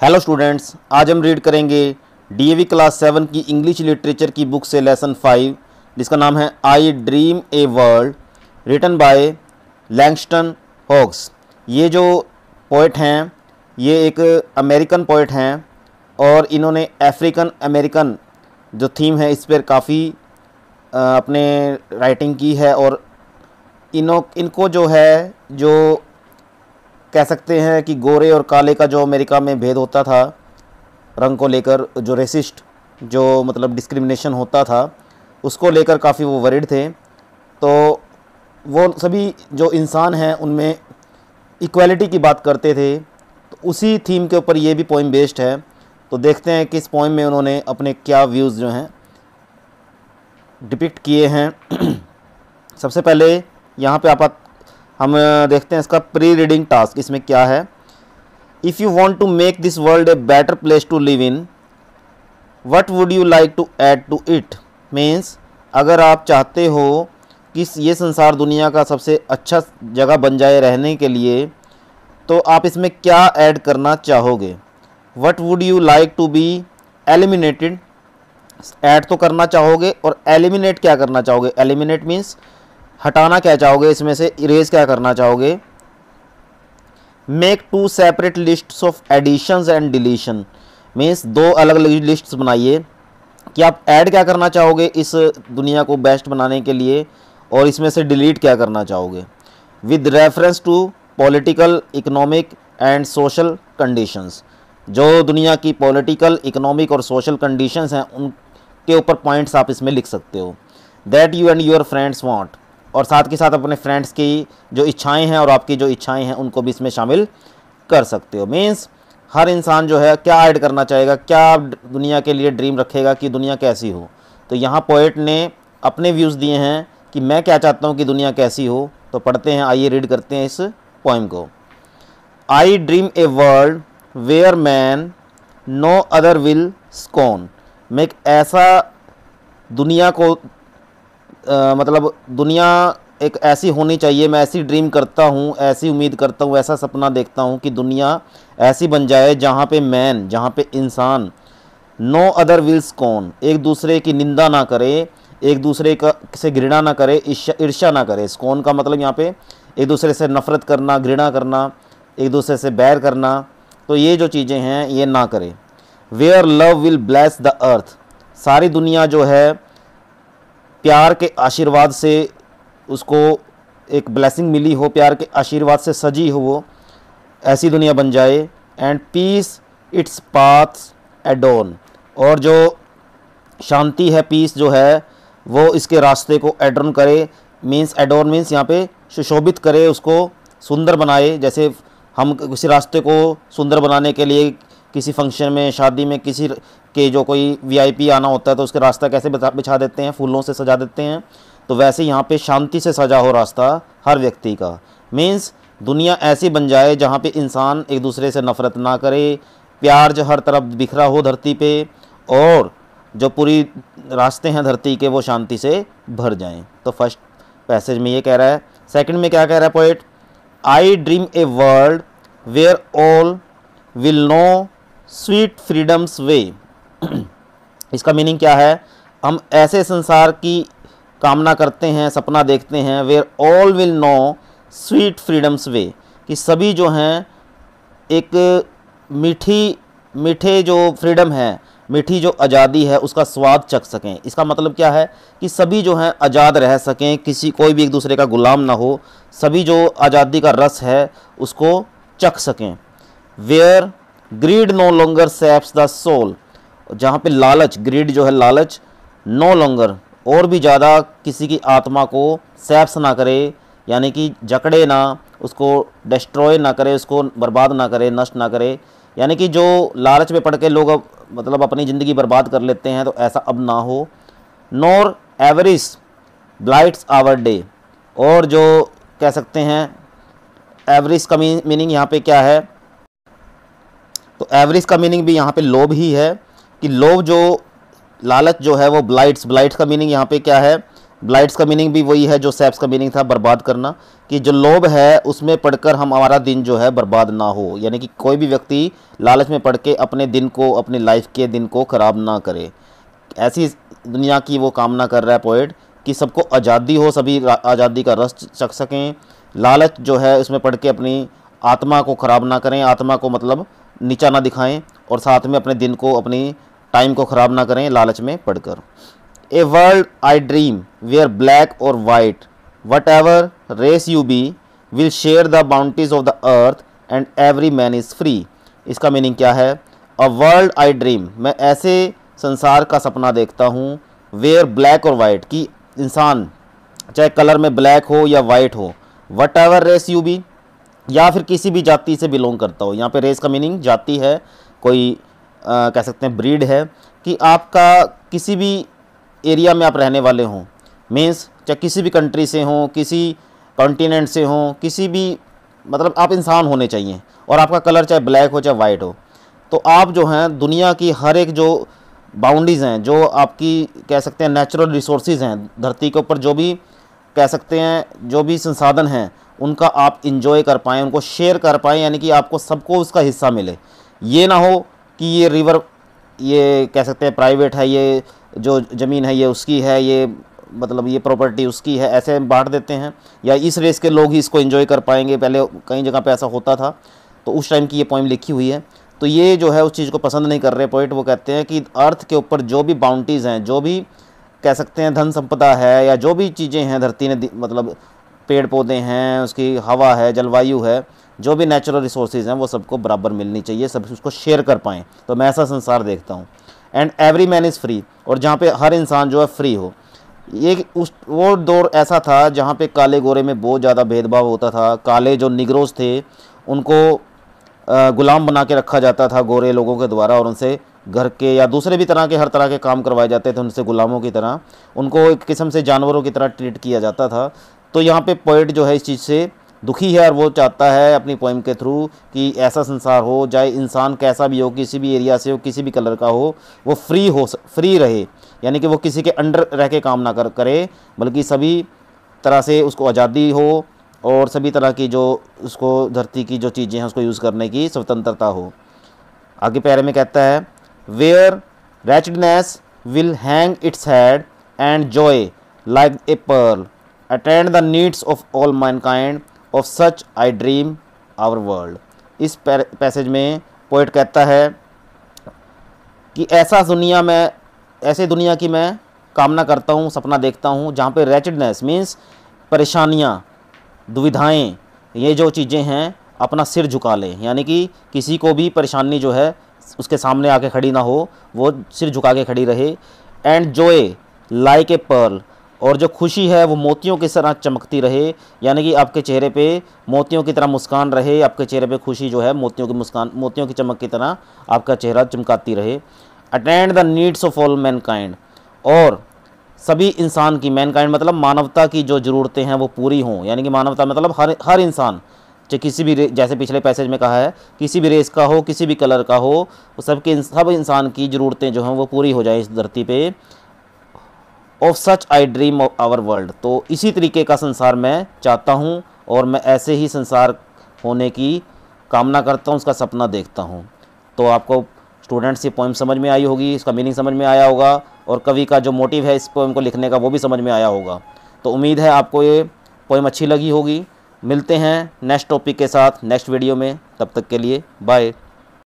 Hello students, आज हम read करेंगे डीएवी क्लास 7 की इंग्लिश लिटरेचर की बुक से लेसन 5 जिसका नाम है I dream a world, written by Langston Hughes. ये जो पोइट हैं ये एक अमेरिकन पोइट हैं और इन्होंने अफ्रीकन अमेरिकन जो थीम है इस पर काफ़ी अपने राइटिंग की है। और इनको जो है जो कह सकते हैं कि गोरे और काले का जो अमेरिका में भेद होता था रंग को लेकर, जो रेसिस्ट जो मतलब डिस्क्रिमिनेशन होता था उसको लेकर काफ़ी वो वरीड थे। तो वो सभी जो इंसान हैं उनमें इक्वालिटी की बात करते थे। तो उसी थीम के ऊपर ये भी पोइम बेस्ड है। तो देखते हैं कि इस पोइम में उन्होंने अपने क्या व्यूज़ जो हैं डिपिक्ट किए हैं। सबसे पहले यहाँ पे हम देखते हैं इसका प्री रीडिंग टास्क इसमें क्या है। If you want to make this world a better place to live in, what would you like to add to it. Means अगर आप चाहते हो कि ये संसार दुनिया का सबसे अच्छा जगह बन जाए रहने के लिए, तो आप इसमें क्या ऐड करना चाहोगे। What would you like to be eliminated, add तो करना चाहोगे, और एलिमिनेट क्या करना चाहोगे। एलिमिनेट मीन्स हटाना क्या चाहोगे, इसमें से इरेज क्या करना चाहोगे। Make two separate lists of additions and deletion, means दो अलग अलग लिस्ट्स बनाइए कि आप ऐड क्या करना चाहोगे इस दुनिया को बेस्ट बनाने के लिए, और इसमें से डिलीट क्या करना चाहोगे। With reference to political, economic and social conditions, जो दुनिया की पॉलिटिकल, इकोनॉमिक और सोशल कंडीशंस हैं उनके ऊपर पॉइंट्स आप इसमें लिख सकते हो। That you and your friends want, और साथ के साथ अपने फ्रेंड्स की जो इच्छाएं हैं और आपकी जो इच्छाएं हैं उनको भी इसमें शामिल कर सकते हो। मीन्स हर इंसान जो है क्या ऐड करना चाहेगा, क्या दुनिया के लिए ड्रीम रखेगा कि दुनिया कैसी हो। तो यहाँ पोएट ने अपने व्यूज़ दिए हैं कि मैं क्या चाहता हूँ कि दुनिया कैसी हो। तो पढ़ते हैं, आइए रीड करते हैं इस पोइम को। I dream a world where man no other will scorn, मैं एक ऐसा दुनिया को मतलब दुनिया एक ऐसी होनी चाहिए, मैं ऐसी ड्रीम करता हूँ, ऐसी उम्मीद करता हूँ, ऐसा सपना देखता हूँ कि दुनिया ऐसी बन जाए जहाँ पे मैन, जहाँ पे इंसान नो अदर विल्स कौन, एक दूसरे की निंदा ना करे, एक दूसरे का से घृणा ना करे, ईर्ष्या ना करे। स्कॉन का मतलब यहाँ पे एक दूसरे से नफ़रत करना, घृणा करना, एक दूसरे से बैर करना, तो ये जो चीज़ें हैं ये ना करे। Where love will bless the earth, सारी दुनिया जो है प्यार के आशीर्वाद से उसको एक ब्लेसिंग मिली हो, प्यार के आशीर्वाद से सजी हो, वो ऐसी दुनिया बन जाए। एंड पीस इट्स पाथ्स एडोन, और जो शांति है, पीस जो है वो इसके रास्ते को एडोन करे। मीन्स एडोन मीन्स यहाँ पे सुशोभित करे, उसको सुंदर बनाए। जैसे हम किसी रास्ते को सुंदर बनाने के लिए किसी फंक्शन में, शादी में, किसी के जो कोई वीआईपी आना होता है तो उसके रास्ता कैसे बिछा देते हैं, फूलों से सजा देते हैं। तो वैसे यहाँ पे शांति से सजा हो रास्ता हर व्यक्ति का। मीन्स दुनिया ऐसी बन जाए जहाँ पे इंसान एक दूसरे से नफ़रत ना करे, प्यार जो हर तरफ बिखरा हो धरती पे, और जो पूरी रास्ते हैं धरती के वो शांति से भर जाएं। तो फर्स्ट पैसेज में ये कह रहा है। सेकंड में क्या कह रहा है poet, I dream a world where all will know sweet freedom's way. इसका मीनिंग क्या है, हम ऐसे संसार की कामना करते हैं, सपना देखते हैं, where all will know sweet freedom's way, कि सभी जो हैं एक मीठे जो फ्रीडम है, मीठी जो आज़ादी है उसका स्वाद चख सकें। इसका मतलब क्या है कि सभी जो हैं आज़ाद रह सकें, कोई भी एक दूसरे का गुलाम ना हो, सभी जो आज़ादी का रस है उसको चख सकें। Where greed no longer saps the soul, जहाँ पे लालच, ग्रीड जो है लालच, नो लॉन्गर और भी ज़्यादा किसी की आत्मा को सैप्स ना करे, यानी कि जकड़े ना, उसको डिस्ट्रॉय ना करे, उसको बर्बाद ना करे, नष्ट ना करे। यानी कि जो लालच में पड़ के लोग मतलब अपनी ज़िंदगी बर्बाद कर लेते हैं, तो ऐसा अब ना हो। नोर एवरिस ब्लाइट्स आवर डे, और जो कह सकते हैं एवरिस का मीनिंग यहाँ पे क्या है, तो एवरेज का मीनिंग भी यहाँ पे लोभ ही है, कि लोभ जो लालच जो है वो ब्लाइट्स का मीनिंग यहाँ पे क्या है ब्लाइट्स का मीनिंग भी वही है जो सैप्स का मीनिंग था, बर्बाद करना, कि जो लोभ है उसमें पढ़कर हमारा दिन जो है बर्बाद ना हो, यानी कि कोई भी व्यक्ति लालच में पढ़ के अपने दिन को, अपनी लाइफ के दिन को ख़राब ना करे। ऐसी दुनिया की वो कामना कर रहा है पोएट कि सबको आज़ादी हो, सभी आज़ादी का रस चख सकें। लालच जो है उसमें पढ़ के अपनी आत्मा को ख़राब ना करें, आत्मा को मतलब नीचा ना दिखाएं, और साथ में अपने दिन को, अपनी टाइम को ख़राब ना करें लालच में पढ़कर। A world I dream where black और white whatever race you be will share the bounties of the earth and every man is free. इसका मीनिंग क्या है? अ वर्ल्ड आई ड्रीम, मैं ऐसे संसार का सपना देखता हूँ, वेयर ब्लैक और वाइट, की इंसान चाहे कलर में ब्लैक हो या वाइट हो, whatever race you be, या फिर किसी भी जाति से बिलोंग करता हो। यहाँ पे रेस का मीनिंग जाति है, कोई कह सकते हैं ब्रीड है, कि आपका किसी भी एरिया में आप रहने वाले हों, मीन्स चाहे किसी भी कंट्री से हों, किसी कॉन्टिनेंट से हों, किसी भी मतलब आप इंसान होने चाहिए, और आपका कलर चाहे ब्लैक हो चाहे वाइट हो, तो आप जो हैं दुनिया की हर एक जो बाउंड्रीज़ हैं, जो आपकी कह सकते हैं नेचुरल रिसोर्सेज हैं धरती के ऊपर, जो भी कह सकते हैं जो भी संसाधन हैं, उनका आप इंजॉय कर पाएँ, उनको शेयर कर पाएँ, यानी कि आपको सबको उसका हिस्सा मिले। ये ना हो कि ये रिवर, ये कह सकते हैं प्राइवेट है, ये जो ज़मीन है ये उसकी है, ये मतलब ये प्रॉपर्टी उसकी है, ऐसे बांट देते हैं, या इस रेस के लोग ही इसको एंजॉय कर पाएंगे। पहले कई जगह पे ऐसा होता था, तो उस टाइम की ये पोइम लिखी हुई है। तो ये जो है उस चीज़ को पसंद नहीं कर रहे पोइट। वो कहते हैं कि अर्थ के ऊपर जो भी बाउंटीज़ हैं, जो भी कह सकते हैं धन संपदा है, या जो भी चीज़ें हैं धरती ने मतलब पेड़ पौधे हैं, उसकी हवा है, जलवायु है, जो भी नेचुरल रिसोर्सेज हैं, वो सबको बराबर मिलनी चाहिए, सब उसको शेयर कर पाएँ। तो मैं ऐसा संसार देखता हूँ। And every man is free, और जहाँ पे हर इंसान जो है फ्री हो। ये उस वो दौर ऐसा था जहाँ पे काले गोरे में बहुत ज़्यादा भेदभाव होता था। काले जो निग्रोज थे उनको गुलाम बना के रखा जाता था गोरे लोगों के द्वारा, और उनसे घर के या दूसरे भी तरह के हर तरह के काम करवाए जाते थे, उनसे गुलामों की तरह, उनको एक किस्म से जानवरों की तरह ट्रीट किया जाता था। तो यहाँ पे पोइट जो है इस चीज़ से दुखी है, और वो चाहता है अपनी पोइम के थ्रू कि ऐसा संसार हो, चाहे इंसान कैसा भी हो, किसी भी एरिया से हो, किसी भी कलर का हो, वो फ्री रहे, यानी कि वो किसी के अंडर रह के काम ना करे, बल्कि सभी तरह से उसको आज़ादी हो, और सभी तरह की जो उसको धरती की जो चीज़ें हैं उसको यूज़ करने की स्वतंत्रता हो। आगे पैरे में कहता है, where wretchedness will hang its head and joy like a pearl attend the needs of all mankind of such I dream our world. इस पैसेज में पोइट कहता है कि ऐसे दुनिया की मैं कामना करता हूँ, सपना देखता हूँ, जहाँ पे रैचडनेस मीन्स परेशानियाँ, दुविधाएं, ये जो चीज़ें हैं अपना सिर झुका लें, यानी कि किसी को भी परेशानी जो है उसके सामने आके खड़ी ना हो, वो सिर झुका के खड़ी रहे। And joy like a pearl, और जो खुशी है वो मोतियों की तरह चमकती रहे, यानी कि आपके चेहरे पे मोतियों की तरह मुस्कान रहे, आपके चेहरे पे खुशी जो है मोतियों की मुस्कान, मोतियों की चमक की तरह आपका चेहरा चमकाती रहे। Attend the needs of all Mankind, और सभी इंसान की, मैनकाइंड मतलब मानवता की जो ज़रूरतें हैं वो पूरी हों, यानी कि मानवता मतलब हर इंसान, चाहे किसी भी जैसे पिछले पैसेज में कहा है, किसी भी रेस का हो, किसी भी कलर का हो, वो सब इंसान की ज़रूरतें जो हैं वो पूरी हो जाए इस धरती पे। Of such I dream of our world, तो इसी तरीके का संसार मैं चाहता हूँ, और मैं ऐसे ही संसार होने की कामना करता हूँ, उसका सपना देखता हूँ। तो आपको स्टूडेंट्स ये पोइम समझ में आई होगी, इसका मीनिंग समझ में आया होगा, और कवि का जो मोटिव है इस पोइम को लिखने का वो भी समझ में आया होगा। तो उम्मीद है आपको ये पोइम अच्छी लगी होगी। मिलते हैं नेक्स्ट टॉपिक के साथ नेक्स्ट वीडियो में, तब तक के लिए बाय।